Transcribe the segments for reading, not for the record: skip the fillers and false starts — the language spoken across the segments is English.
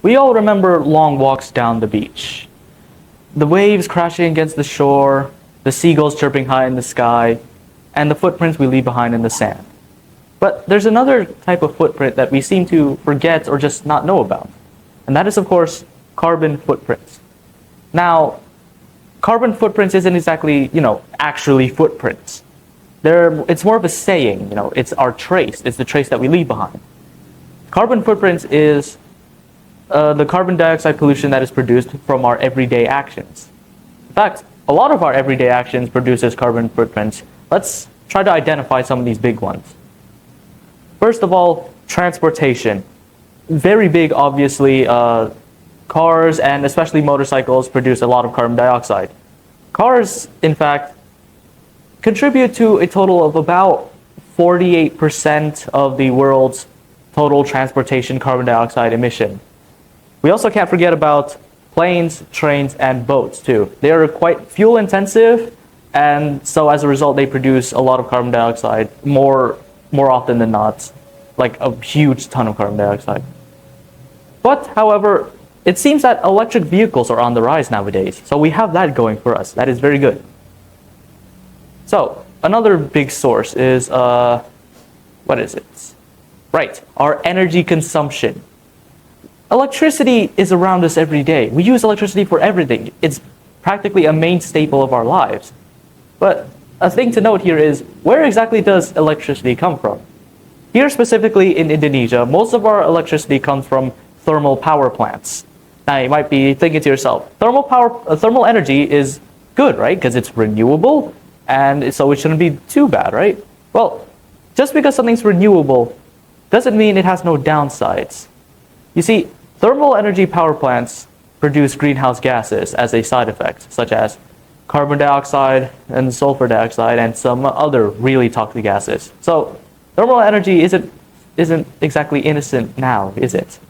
We all remember long walks down the beach. The waves crashing against the shore, the seagulls chirping high in the sky, and the footprints we leave behind in the sand. But there's another type of footprint that we seem to forget or just not know about. And that is, of course, carbon footprints. Now, carbon footprints isn't exactly, actually footprints. It's more of a saying, it's our trace. It's the trace that we leave behind. Carbon footprints is the carbon dioxide pollution that is produced from our everyday actions. In fact, a lot of our everyday actions produces carbon footprints. Let's try to identify some of these big ones. First of all, transportation. Very big, obviously. Cars and especially motorcycles produce a lot of carbon dioxide. Cars, in fact, contribute to a total of about 48% of the world's total transportation carbon dioxide emission. We also can't forget about planes, trains, and boats too. They are quite fuel intensive, and so as a result they produce a lot of carbon dioxide more often than not, like a huge ton of carbon dioxide. But however, it seems that electric vehicles are on the rise nowadays, so we have that going for us. That is very good. So another big source is what is it? Right, our energy consumption. Electricity is around us every day. We use electricity for everything. It's practically a main staple of our lives. But a thing to note here is, where exactly does electricity come from? Here specifically in Indonesia, most of our electricity comes from thermal power plants. Now you might be thinking to yourself, thermal energy is good, right? Because it's renewable, and so it shouldn't be too bad, right? Well, just because something's renewable doesn't mean it has no downsides. You see, thermal energy power plants produce greenhouse gases as a side effect, such as carbon dioxide and sulfur dioxide and some other really toxic gases. So thermal energy isn't exactly innocent now, is it?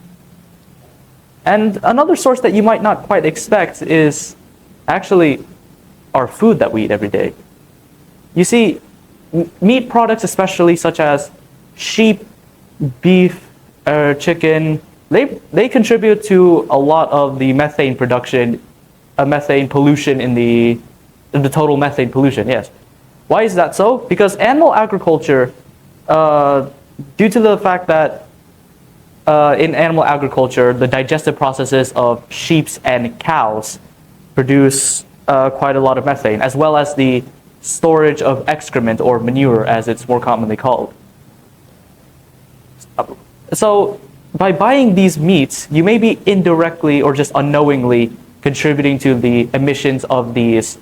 And another source that you might not quite expect is actually our food that we eat every day. You see, meat products especially, such as sheep, beef, chicken, they contribute to a lot of the methane production, methane pollution in the total methane pollution, yes. Why is that so? Because animal agriculture, due to the fact that in animal agriculture, the digestive processes of sheep and cows produce quite a lot of methane, as well as the storage of excrement or manure, as it's more commonly called. So by buying these meats, you may be indirectly or just unknowingly contributing to the emission of these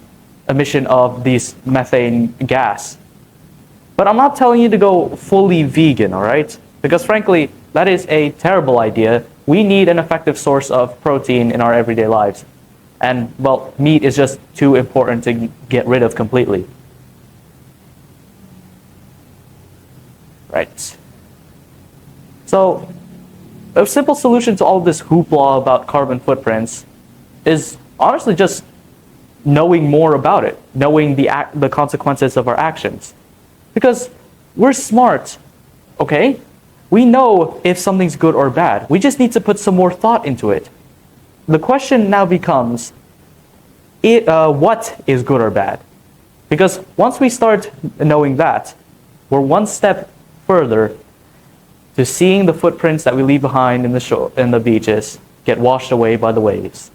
methane gas. But I'm not telling you to go fully vegan, all right? Because frankly, that is a terrible idea. We need an effective source of protein in our everyday lives. And, well, meat is just too important to get rid of completely. Right. So, a simple solution to all this hoopla about carbon footprints is honestly just knowing more about it, knowing the consequences of our actions. Because we're smart, okay? We know if something's good or bad. We just need to put some more thought into it. The question now becomes, what is good or bad? Because once we start knowing that, we're one step further to seeing the footprints that we leave behind in the beaches get washed away by the waves.